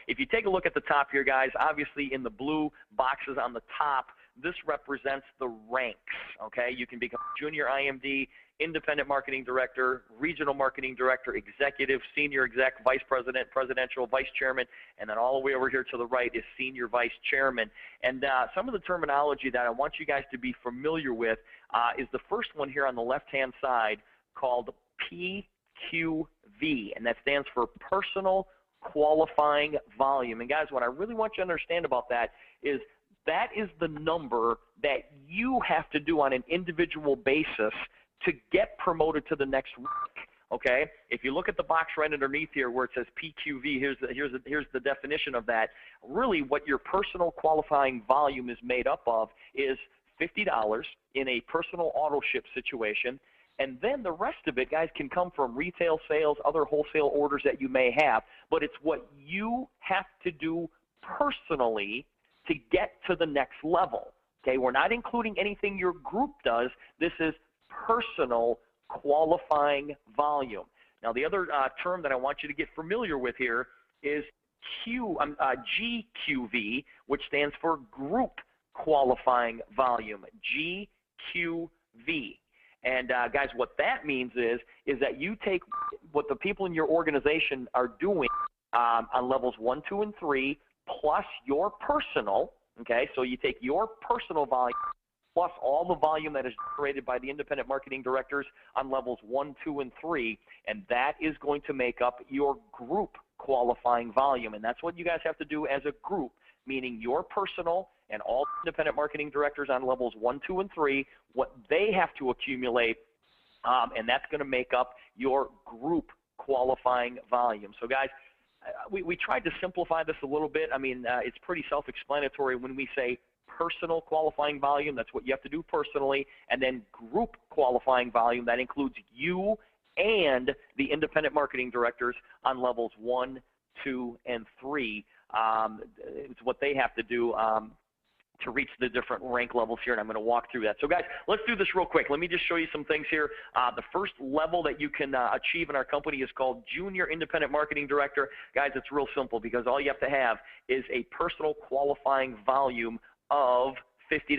if you take a look at the top here, guys, obviously in the blue boxes on the top, this represents the ranks, okay? You can become junior IMD, independent marketing director, regional marketing director, executive, senior exec, vice president, presidential, vice chairman, and then all the way over here to the right is senior vice chairman. And some of the terminology that I want you guys to be familiar with is the first one here on the left-hand side called PQV, and that stands for personal qualifying volume. And guys, what I really want you to understand about that is the number that you have to do on an individual basis to get promoted to the next rank. Okay, if you look at the box right underneath here where it says PQV, here's the definition of that. Really, what your personal qualifying volume is made up of is $50 in a personal auto ship situation, and then the rest of it, guys, can come from retail sales, other wholesale orders that you may have, but it's what you have to do personally to get to the next level. Okay, we're not including anything your group does. This is personal qualifying volume. Now, the other term that I want you to get familiar with here is GQV, which stands for group qualifying volume, GQV. And guys, what that means is that you take what the people in your organization are doing on levels 1, 2, and 3, plus your personal, okay? So you take your personal volume plus all the volume that is generated by the independent marketing directors on levels 1, 2, and 3, and that is going to make up your group qualifying volume. And that's what you guys have to do as a group, meaning your personal and all independent marketing directors on levels 1, 2, and 3, what they have to accumulate, and that's going to make up your group qualifying volume. So guys, we tried to simplify this a little bit. I mean, it's pretty self-explanatory when we say personal qualifying volume. That's what you have to do personally. And then group qualifying volume, that includes you and the independent marketing directors on levels 1, 2, and 3. It's what they have to do to reach the different rank levels here, and I'm going to walk through that. So guys, let's do this real quick. Let me just show you some things here. The first level that you can achieve in our company is called Junior Independent Marketing Director. Guys, it's real simple because all you have to have is a personal qualifying volume of $50.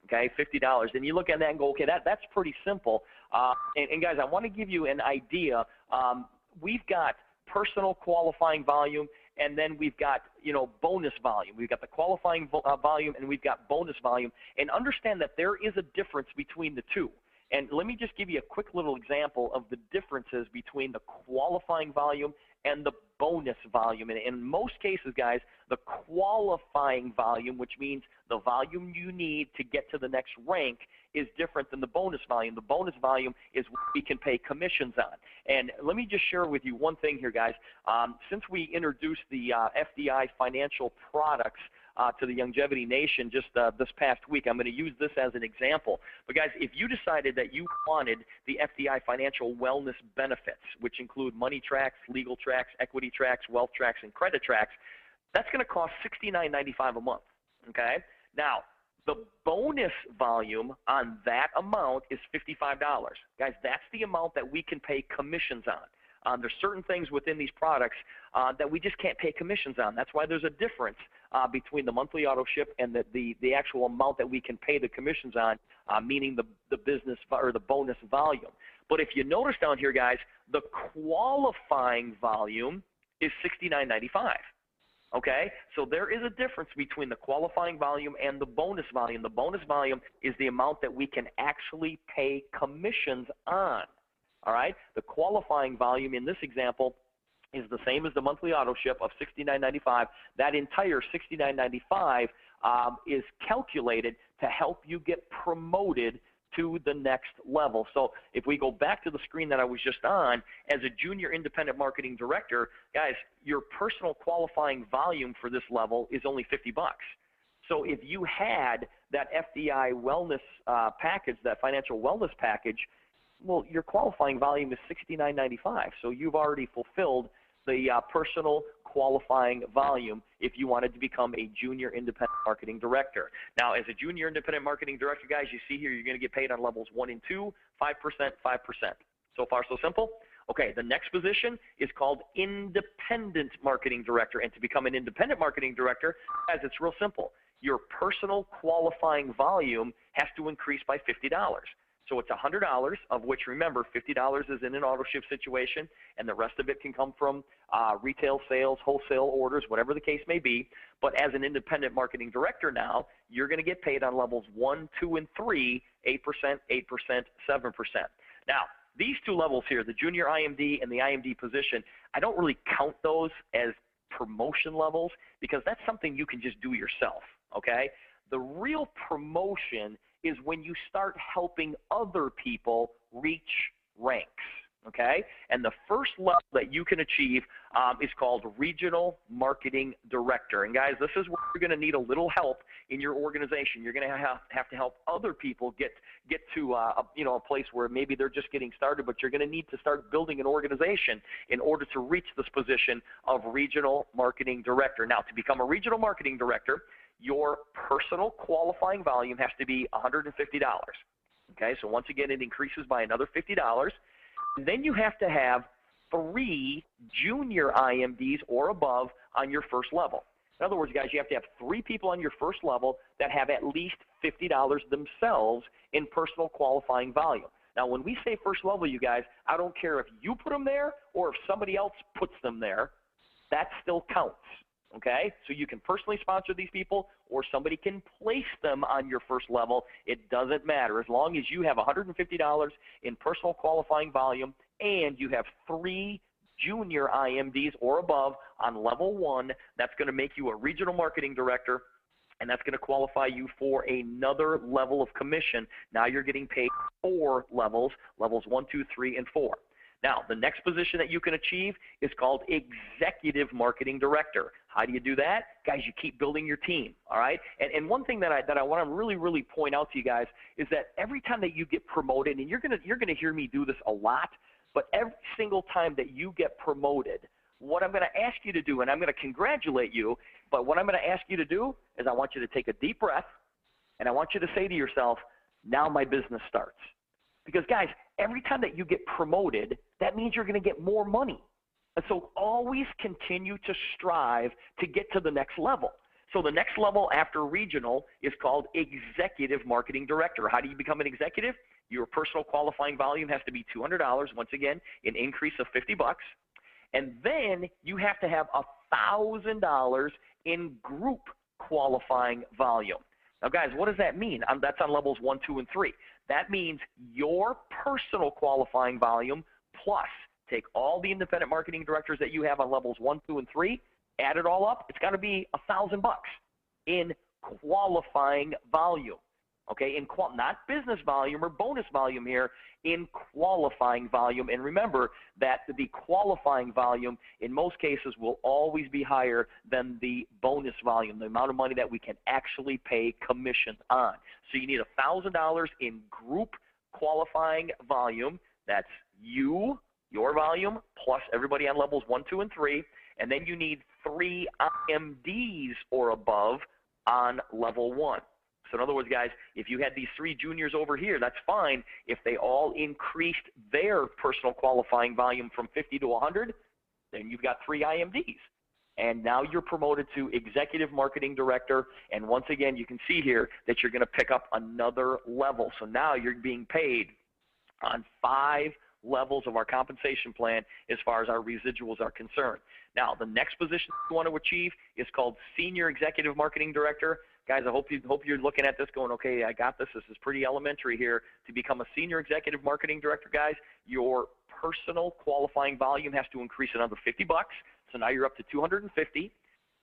Okay, $50. And you look at that and go, okay, that's pretty simple. And guys, I want to give you an idea. We've got personal qualifying volume, and then we've got, bonus volume. We've got the qualifying volume, and we've got bonus volume. And understand that there is a difference between the two. And let me just give you a quick little example of the differences between the qualifying volume and the bonus volume. And in most cases, guys, the qualifying volume, which means the volume you need to get to the next rank, is different than the bonus volume. The bonus volume is what we can pay commissions on. And let me just share with you one thing here, guys. Since we introduced the FDI financial products to the Youngevity Nation just this past week, I'm going to use this as an example. But guys, if you decided that you wanted the FDI financial wellness benefits, which include money tracks, legal tracks, equity tracks, wealth tracks, and credit tracks, that's going to cost $69.95 a month. Okay? Now, the bonus volume on that amount is $55. Guys, that's the amount that we can pay commissions on. There's certain things within these products that we just can't pay commissions on. That's why there's a difference between the monthly auto ship and the actual amount that we can pay the commissions on, meaning the business or the bonus volume. But if you notice down here, guys, the qualifying volume is $69.95. Okay, so there is a difference between the qualifying volume and the bonus volume. The bonus volume is the amount that we can actually pay commissions on. All right, the qualifying volume in this example is the same as the monthly auto ship of $69.95. That entire $69.95 is calculated to help you get promoted to the next level. So if we go back to the screen that I was just on, as a junior independent marketing director, guys, your personal qualifying volume for this level is only $50. So if you had that FDI wellness package, that financial wellness package, well, your qualifying volume is $69.95. So you've already fulfilled the personal qualifying volume if you wanted to become a junior independent marketing director. Now, as a junior independent marketing director, guys, you see here you're going to get paid on levels 1 and 2, 5%, 5%. So far, so simple? Okay, the next position is called independent marketing director. And to become an independent marketing director, guys, it's real simple. Your personal qualifying volume has to increase by $50. So it's $100, of which, remember, $50 is in an auto ship situation, and the rest of it can come from retail sales, wholesale orders, whatever the case may be. But as an independent marketing director now, you're going to get paid on levels 1, 2, and 3, 8%, 8%, 7%. Now, these two levels here, the junior IMD and the IMD position, I don't really count those as promotion levels because that's something you can just do yourself, okay? The real promotion is when you start helping other people reach ranks, okay? And the first level that you can achieve is called regional marketing director. And guys, this is where you're going to need a little help in your organization. You're going to have to help other people get to a place where maybe they're just getting started, but you're going to need to start building an organization in order to reach this position of regional marketing director. Now, to become a regional marketing director, your personal qualifying volume has to be $150. Okay, so once again, it increases by another $50. And then you have to have 3 junior IMDs or above on your first level. In other words, guys, you have to have 3 people on your first level that have at least $50 themselves in personal qualifying volume. Now, when we say first level, you guys, I don't care if you put them there or if somebody else puts them there, that still counts. Okay, so you can personally sponsor these people or somebody can place them on your first level. It doesn't matter. As long as you have $150 in personal qualifying volume and you have 3 junior IMDs or above on level 1, that's going to make you a regional marketing director, and that's going to qualify you for another level of commission. Now you're getting paid 4 levels, levels 1, 2, 3, and 4. Now, the next position that you can achieve is called executive marketing director. How do you do that? Guys, you keep building your team, all right? And one thing that I want to really point out to you guys is that every time that you get promoted, and you're gonna hear me do this a lot, but every single time that you get promoted, what I'm going to ask you to do, and I'm going to congratulate you, but what I'm going to ask you to do is I want you to take a deep breath, and I want you to say to yourself, now my business starts. Because, guys, every time that you get promoted, that means you're going to get more money. And so always continue to strive to get to the next level. So the next level after regional is called executive marketing director. How do you become an executive? Your personal qualifying volume has to be $200, once again, an increase of $50. And then you have to have $1,000 in group qualifying volume. Now, guys, what does that mean? That's on levels 1, 2, and 3. That means your personal qualifying volume plus take all the independent marketing directors that you have on levels 1, 2, and 3, add it all up, it's got to be $1,000 in qualifying volume. Okay, not business volume or bonus volume here, in qualifying volume. And remember that the qualifying volume in most cases will always be higher than the bonus volume, the amount of money that we can actually pay commissions on. So you need $1,000 in group qualifying volume. That's your volume, plus everybody on levels 1, 2, and 3. And then you need 3 IMDs or above on level 1. So in other words, guys, if you had these 3 juniors over here, that's fine. If they all increased their personal qualifying volume from 50 to 100, then you've got 3 IMDs. And now you're promoted to executive marketing director. And once again, you can see here that you're going to pick up another level. So now you're being paid on 5 levels of our compensation plan as far as our residuals are concerned. Now, the next position you want to achieve is called senior executive marketing director. Guys, I hope you're looking at this going, okay, I got this. This is pretty elementary here. To become a senior executive marketing director, guys, your personal qualifying volume has to increase another $50. So now you're up to $250.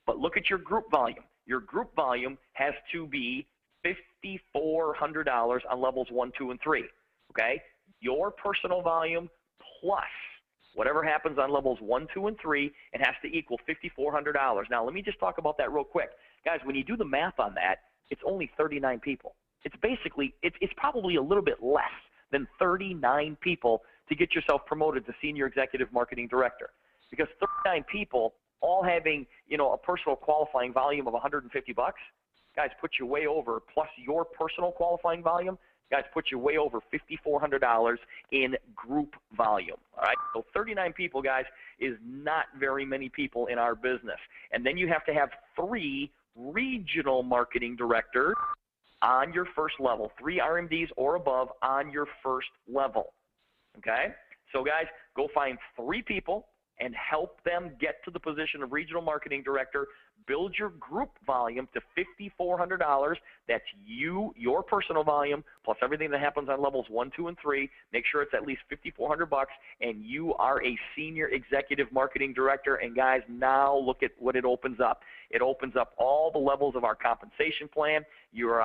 But look at your group volume. Your group volume has to be $5,400 on levels 1, 2, and 3. Okay? Your personal volume plus whatever happens on levels 1, 2, and 3, it has to equal $5,400. Now, let me just talk about that real quick. Guys, when you do the math on that, it's only 39 people. It's basically, it's probably a little bit less than 39 people to get yourself promoted to senior executive marketing director. Because 39 people all having, a personal qualifying volume of $150, guys, put you way over, plus your personal qualifying volume, guys, puts you way over $5,400 in group volume. All right, so 39 people, guys, is not very many people in our business. And then you have to have 3 regional marketing directors on your first level, 3 RMDs or above on your first level. Okay, so guys, go find 3 people and help them get to the position of regional marketing director. Build your group volume to $5,400. That's your personal volume, plus everything that happens on levels 1, 2, and 3. Make sure it's at least $5,400, and you are a senior executive marketing director. And guys, now look at what it opens up. It opens up all the levels of our compensation plan. You're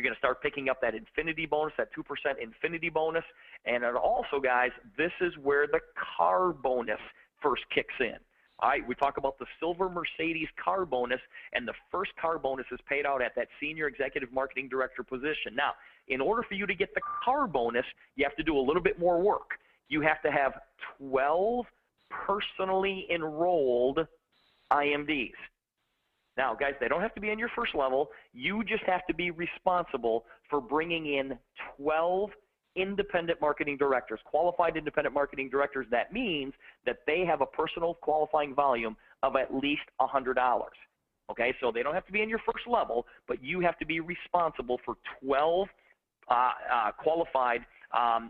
going to start picking up that infinity bonus, that 2% infinity bonus. And also, guys, this is where the car bonus first kicks in. All right, we talk about the silver Mercedes car bonus, and the first car bonus is paid out at that senior executive marketing director position. Now, in order for you to get the car bonus, you have to do a little bit more work. You have to have 12 personally enrolled IMDs. Now, guys, they don't have to be on your first level. You just have to be responsible for bringing in 12 independent marketing directors, qualified independent marketing directors. That means that they have a personal qualifying volume of at least $100. Okay, so they don't have to be in your first level, but you have to be responsible for 12 qualified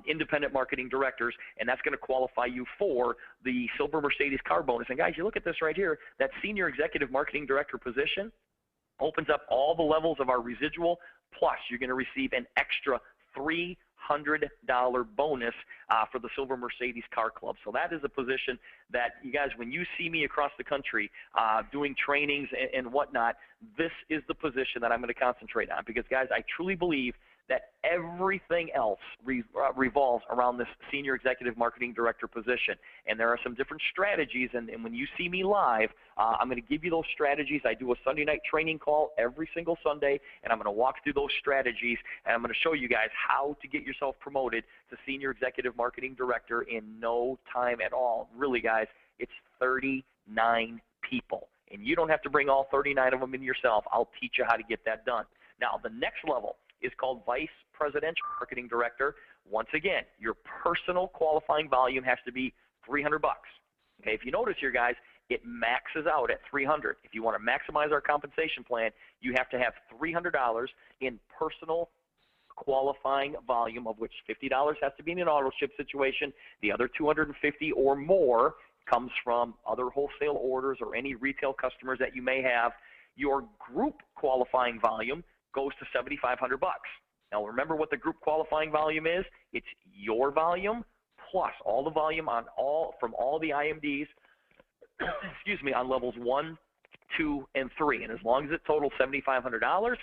independent marketing directors, and that's going to qualify you for the silver Mercedes car bonus. And guys, you look at this right here, that senior executive marketing director position opens up all the levels of our residual, plus you're going to receive an extra $300 bonus for the silver Mercedes car club. So that is a position that, you guys, when you see me across the country doing trainings and whatnot, this is the position that I'm going to concentrate on, because, guys, I truly believe that everything else revolves around this senior executive marketing director position. And there are some different strategies, and when you see me live, I'm going to give you those strategies. I do a Sunday night training call every single Sunday, and I'm going to walk through those strategies, and I'm going to show you guys how to get yourself promoted to senior executive marketing director in no time at all. Really, guys, it's 39 people, and you don't have to bring all 39 of them in yourself. I'll teach you how to get that done. Now, the next level is called Vice Presidential Marketing Director. Once again, your personal qualifying volume has to be $300. Okay, if you notice here, guys, it maxes out at $300. If you want to maximize our compensation plan, you have to have $300 in personal qualifying volume, of which $50 has to be in an auto ship situation. The other $250 or more comes from other wholesale orders or any retail customers that you may have. Your group qualifying volume goes to $7,500. Now, remember what the group qualifying volume is. It's your volume plus all the volume from all the IMDs, excuse me, on levels 1, 2, and 3. And as long as it totals $7,500,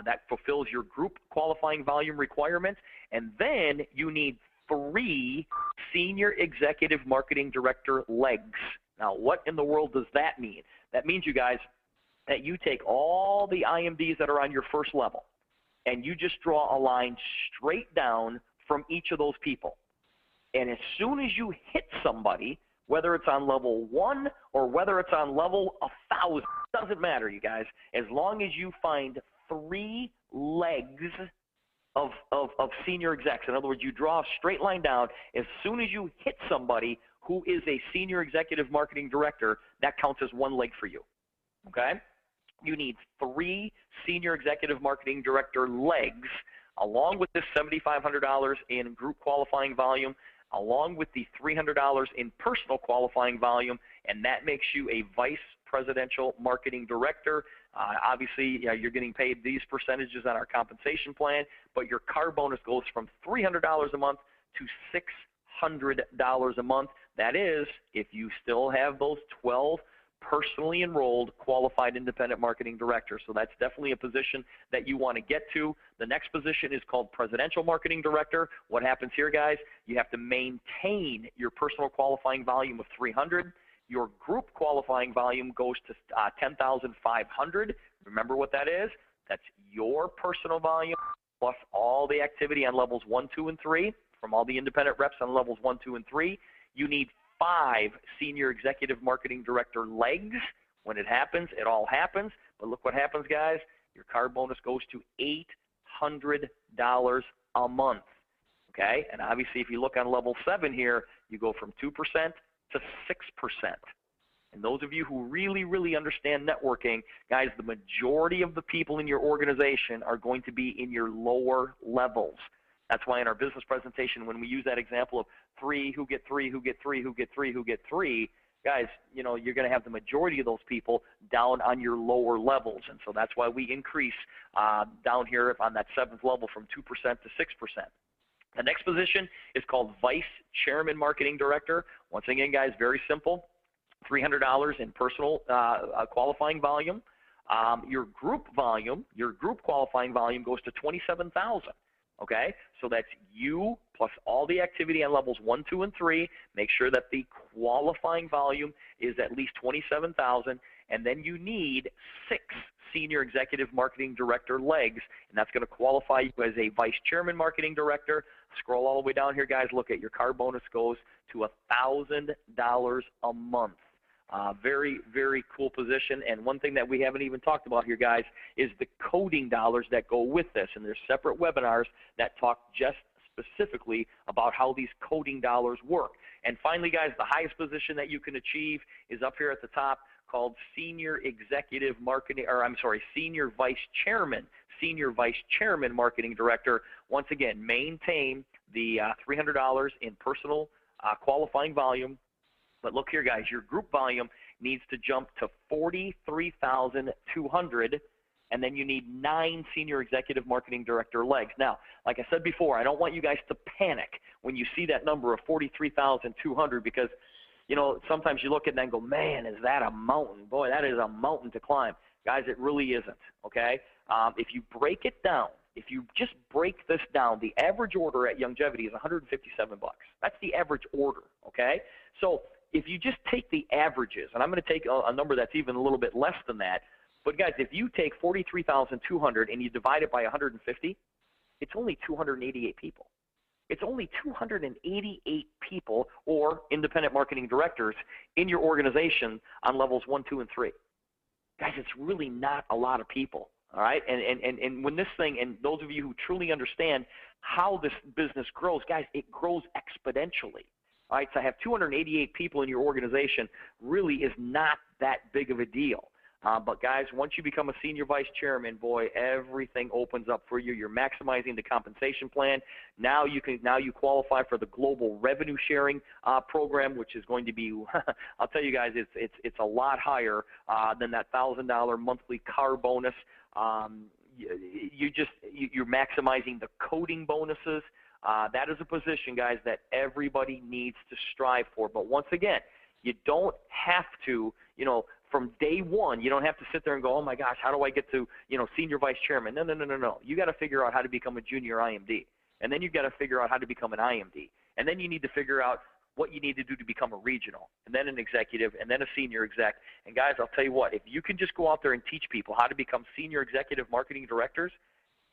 that fulfills your group qualifying volume requirements. And then you need 3 senior executive marketing director legs. Now, what in the world does that mean? That means, you guys, that you take all the IMDs that are on your first level, and you just draw a line straight down from each of those people. And as soon as you hit somebody, whether it's on level 1 or whether it's on level 1,000, doesn't matter, you guys, as long as you find 3 legs of senior execs. In other words, you draw a straight line down. As soon as you hit somebody who is a senior executive marketing director, that counts as 1 leg for you. Okay? You need 3 senior executive marketing director legs, along with this $7,500 in group qualifying volume, along with the $300 in personal qualifying volume, and that makes you a vice presidential marketing director. Obviously, you're getting paid these percentages on our compensation plan, but your car bonus goes from $300 a month to $600 a month. That is, if you still have those 12 personally enrolled qualified independent marketing director. So that's definitely a position that you want to get to. The next position is called presidential marketing director. What happens here, guys? You have to maintain your personal qualifying volume of 300. Your group qualifying volume goes to 10,500. Remember what that is? That's your personal volume plus all the activity on levels 1, 2, and 3 from all the independent reps on levels 1, 2, and 3. You need 5 senior executive marketing director legs. When it happens, it all happens. But look what happens, guys. Your car bonus goes to $600 a month. Okay, and obviously if you look on level 7 here, you go from 2% to 6%. And those of you who really, really understand networking, guys, the majority of the people in your organization are going to be in your lower levels. That's why in our business presentation, when we use that example of 3 who get 3, who get 3, who get 3, who get 3, guys, you know, you're going to have the majority of those people down on your lower levels. And so that's why we increase down here on that 7th level from 2% to 6%. The next position is called Vice Chairman Marketing Director. Once again, guys, very simple. $300 in personal qualifying volume. Your group volume, your group qualifying volume goes to $27,000. Okay, so that's you plus all the activity on levels 1, 2, and 3. Make sure that the qualifying volume is at least $27,000, and then you need 6 Senior Executive Marketing Director legs, and that's going to qualify you as a Vice Chairman Marketing Director. Scroll all the way down here, guys. Look at your car bonus goes to $1,000 a month. Very, very cool position. And one thing that we haven't even talked about here, guys, is the coding dollars that go with this. And there's separate webinars that talk just specifically about how these coding dollars work. And finally, guys, the highest position that you can achieve is up here at the top, called Senior Executive Marketing, or I'm sorry, Senior Vice Chairman Marketing Director. Once again, maintain the $300 in personal qualifying volume. But look here, guys, your group volume needs to jump to 43,200, and then you need 9 Senior Executive Marketing Director legs. Now, like I said before, I don't want you guys to panic when you see that number of 43,200, because, you know, sometimes you look at that and go, man, is that a mountain? Boy, that is a mountain to climb. Guys, it really isn't, okay? If you break it down, if you just break this down, the average order at Youngevity is $157. That's the average order, okay? So if you just take the averages, and I'm going to take a number that's even a little bit less than that, but guys, if you take 43,200 and you divide it by 150, it's only 288 people. It's only 288 people or independent marketing directors in your organization on levels 1, 2, and 3. Guys, it's really not a lot of people, all right? And when this thing, and those of you who truly understand how this business grows, guys, it grows exponentially. All right, so have 288 people in your organization really is not that big of a deal. But guys, once you become a senior vice chairman, boy, everything opens up for you. You're maximizing the compensation plan. Now you qualify for the global revenue sharing program, which is going to be, I'll tell you guys, it's a lot higher than that $1,000 monthly car bonus. You're maximizing the coding bonuses. That is a position, guys, that everybody needs to strive for. But once again, you don't have to, you know, from day one, you don't have to sit there and go, oh my gosh, how do I get to, you know, senior vice chairman? No. You got to figure out how to become a junior IMD. And then you've got to figure out how to become an IMD. And then you need to figure out what you need to do to become a regional, and then an executive, and then a senior exec. And guys, I'll tell you what, if you can just go out there and teach people how to become senior executive marketing directors,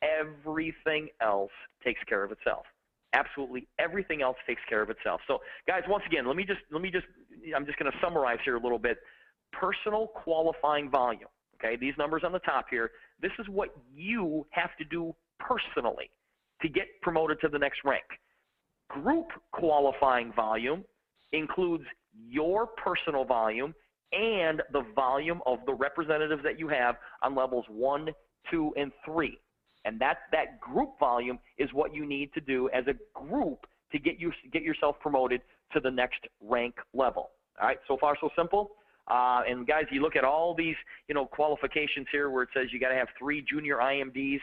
everything else takes care of itself. Absolutely everything else takes care of itself. So guys, once again, I'm just going to summarize here a little bit. Personal qualifying volume, okay, these numbers on the top here, this is what you have to do personally to get promoted to the next rank. Group qualifying volume includes your personal volume and the volume of the representatives that you have on levels 1, 2, and 3. And that group volume is what you need to do as a group to get yourself promoted to the next rank level. All right, so far so simple. And guys, you look at all these, you know, qualifications here where it says you got to have 3 junior IMDs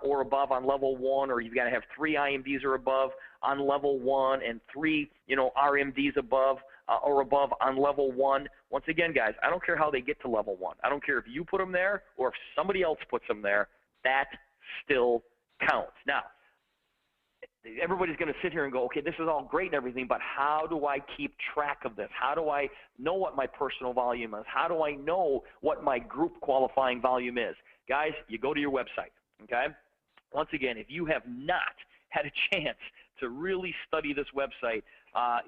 or above on level 1, or you've got to have 3 IMDs or above on level 1, and 3, you know, RMDs above or above on level 1. Once again, guys, I don't care how they get to level 1. I don't care if you put them there or if somebody else puts them there. That still counts. Now, everybody's going to sit here and go, okay, this is all great and everything, but how do I keep track of this? How do I know what my personal volume is? How do I know what my group qualifying volume is? Guys, you go to your website, okay? Once again, if you have not had a chance to really study this website,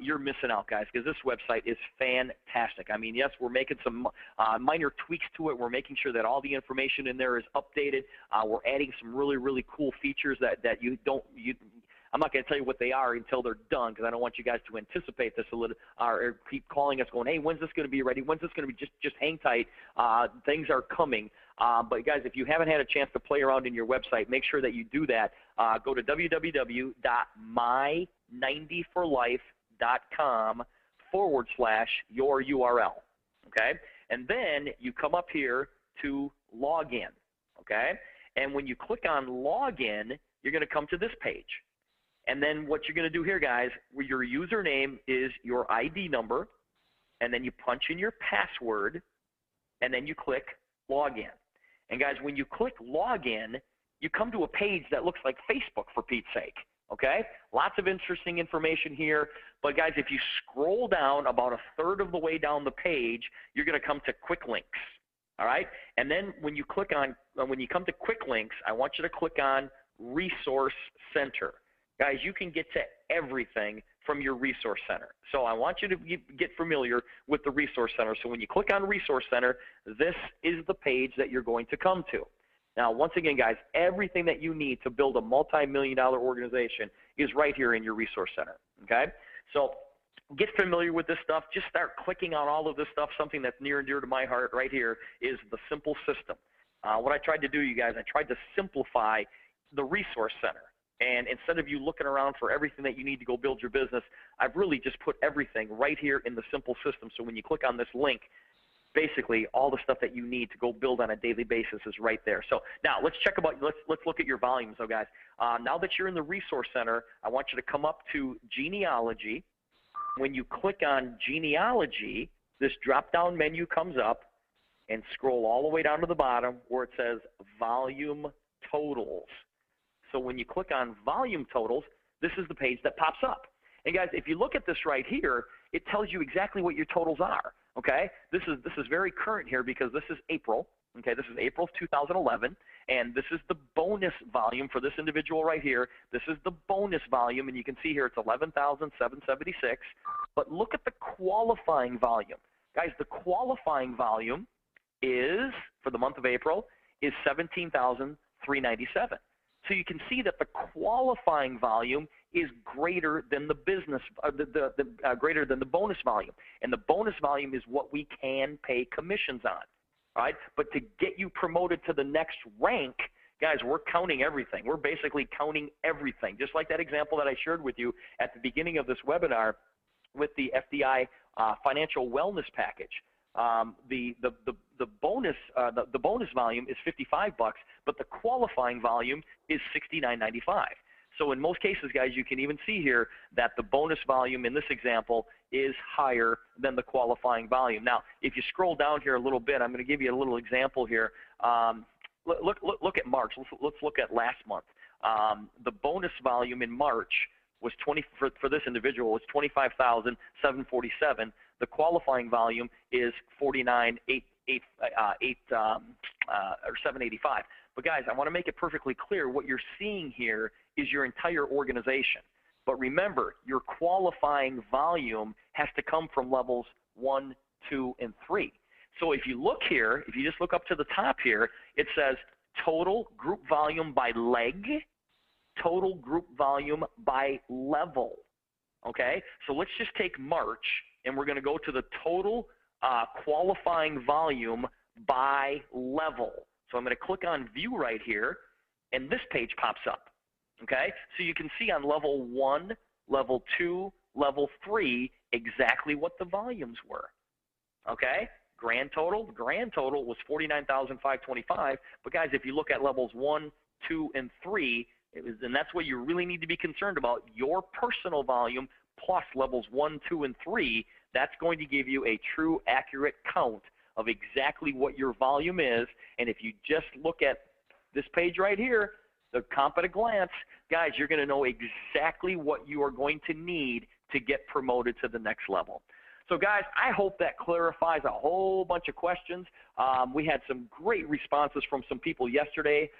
you're missing out, guys, because this website is fantastic. I mean, yes, we're making some minor tweaks to it. We're making sure that all the information in there is updated. We're adding some really, really cool features that I'm not going to tell you what they are until they're done, because I don't want you guys to anticipate this a little, or keep calling us going, hey, when's this going to be ready? When's this going to be? Just hang tight. Things are coming. But guys, if you haven't had a chance to play around in your website, make sure that you do that. Go to www.my90forlife.com/your URL. Okay? And then you come up here to login. Okay? And when you click on login, you're going to come to this page. And then what you're going to do here, guys, where your username is your ID number, and then you punch in your password, and then you click login. And guys, when you click login, you come to a page that looks like Facebook, for Pete's sake. Okay? Lots of interesting information here. But guys, if you scroll down about a third of the way down the page, you're going to come to quick links. All right? And then when you click on, when you come to quick links, I want you to click on Resource Center. Guys, you can get to everything from your Resource Center. So I want you to get familiar with the Resource Center. So when you click on Resource Center, this is the page that you're going to come to. Now, once again, guys, everything that you need to build a multi-million-dollar organization is right here in your Resource Center. Okay? So get familiar with this stuff. Just start clicking on all of this stuff. Something that's near and dear to my heart right here is the simple system. What I tried to do, you guys, I tried to simplify the Resource Center. And instead of you looking around for everything that you need to go build your business, I've really just put everything right here in the simple system. So when you click on this link, basically all the stuff that you need to go build on a daily basis is right there. So now let's look at your volumes, though, guys. Now that you're in the Resource Center, I want you to come up to genealogy. When you click on genealogy, this drop-down menu comes up, and scroll all the way down to the bottom where it says volume totals. So when you click on volume totals, this is the page that pops up. And guys, if you look at this right here, it tells you exactly what your totals are. Okay? This is very current here because this is April. Okay, this is April of 2011, and this is the bonus volume for this individual right here. This is the bonus volume, and you can see here it's 11,776. But look at the qualifying volume. Guys, the qualifying volume is, for the month of April, is 17,397. So you can see that the qualifying volume is greater than the business, greater than the bonus volume, and the bonus volume is what we can pay commissions on. All right, but to get you promoted to the next rank, guys, we're counting everything. We're basically counting everything, just like that example that I shared with you at the beginning of this webinar with the FDI financial wellness package. The bonus volume is $55, but the qualifying volume is $69.95. So in most cases, guys, you can even see here that the bonus volume in this example is higher than the qualifying volume. Now, if you scroll down here a little bit, I'm going to give you a little example here. Look at March. Let's look at last month. The bonus volume in March was for this individual was 25,747. The qualifying volume is 785. But guys, I want to make it perfectly clear. What you're seeing here is your entire organization. But remember, your qualifying volume has to come from levels 1, 2, and 3. So if you look here, if you just look up to the top here, it says total group volume by leg, total group volume by level. Okay? So let's just take March, and we're going to go to the total qualifying volume by level. So I'm going to click on view right here, and this page pops up. Okay? So you can see on level 1, level 2, level 3 exactly what the volumes were. Okay? The grand total was 49,525. But guys, if you look at levels 1, 2, and 3, and that's what you really need to be concerned about, your personal volume plus levels 1, 2, and 3, that's going to give you a true, accurate count of exactly what your volume is. And if you just look at this page right here, the comp at a glance, guys, you're going to know exactly what you are going to need to get promoted to the next level. So, guys, I hope that clarifies a whole bunch of questions. We had some great responses from some people yesterday.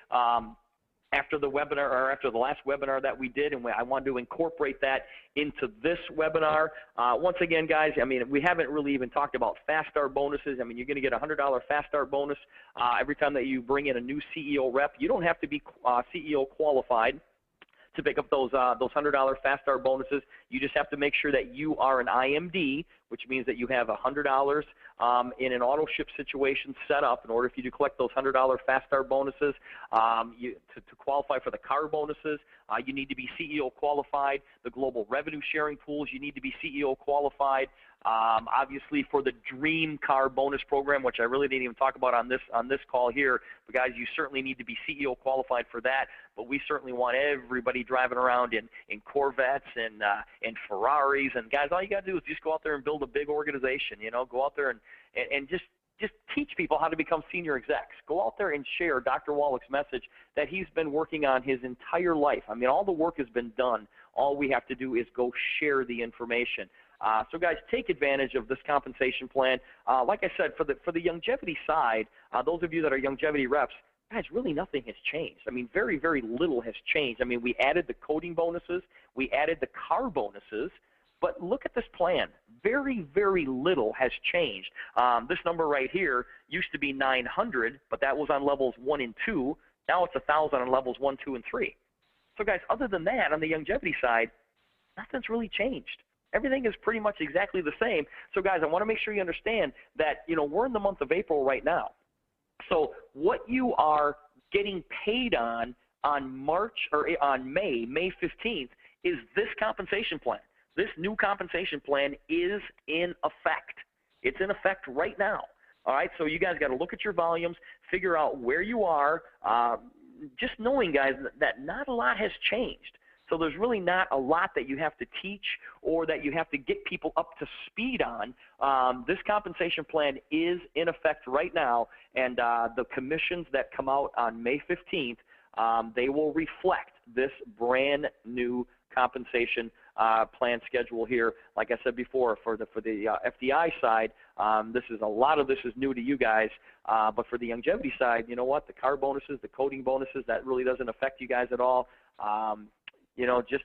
after the webinar or after the last webinar that we did, and I wanted to incorporate that into this webinar. Once again, guys, I mean, we haven't really even talked about fast start bonuses. I mean, you're going to get a $100 fast start bonus every time that you bring in a new CEO rep. You don't have to be CEO qualified to pick up those $100 fast start bonuses. You just have to make sure that you are an IMD, which means that you have $100 in an auto ship situation set up in order for you to collect those $100 fast start bonuses. To qualify for the car bonuses, you need to be CEO qualified. The global revenue sharing pools, you need to be CEO qualified. Obviously, for the Dream Car bonus program, which I really didn't even talk about on this call here, but guys, you certainly need to be CEO qualified for that. But we certainly want everybody driving around in Corvettes and Ferraris. And guys, all you got to do is just go out there and build a big organization. You know, go out there and just teach people how to become senior execs. Go out there and share Dr. Wallach's message that he's been working on his entire life. I mean, all the work has been done. All we have to do is go share the information. So guys, take advantage of this compensation plan. Like I said, for the Youngevity side, those of you that are Youngevity reps, guys, really nothing has changed. I mean, very, very little has changed. I mean, we added the coding bonuses, we added the car bonuses, but look at this plan. Very, very little has changed. This number right here used to be 900, but that was on levels 1 and 2. Now it's 1,000 on levels 1, 2, and 3. So guys, other than that, on the Youngevity side, nothing's really changed. Everything is pretty much exactly the same. So guys, I want to make sure you understand that, you know, we're in the month of April right now. So what you are getting paid on March or on May 15th is this compensation plan. This new compensation plan is in effect. It's in effect right now. All right, so you guys got to look at your volumes, figure out where you are, just knowing, guys, that not a lot has changed. So there's really not a lot that you have to teach or that you have to get people up to speed on. This compensation plan is in effect right now, and the commissions that come out on May 15th, they will reflect this brand new compensation plan schedule here. Like I said before, for the FDI side, a lot of this is new to you guys. But for the Youngevity side, you know what? The car bonuses, the coding bonuses, that really doesn't affect you guys at all. You know, just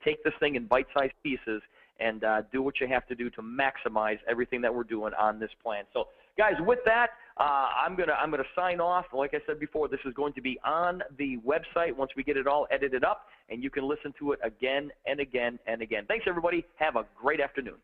take this thing in bite-sized pieces and do what you have to do to maximize everything that we're doing on this plan. So, guys, with that, I'm gonna sign off. Like I said before, this is going to be on the website once we get it all edited up, and you can listen to it again and again and again. Thanks, everybody. Have a great afternoon.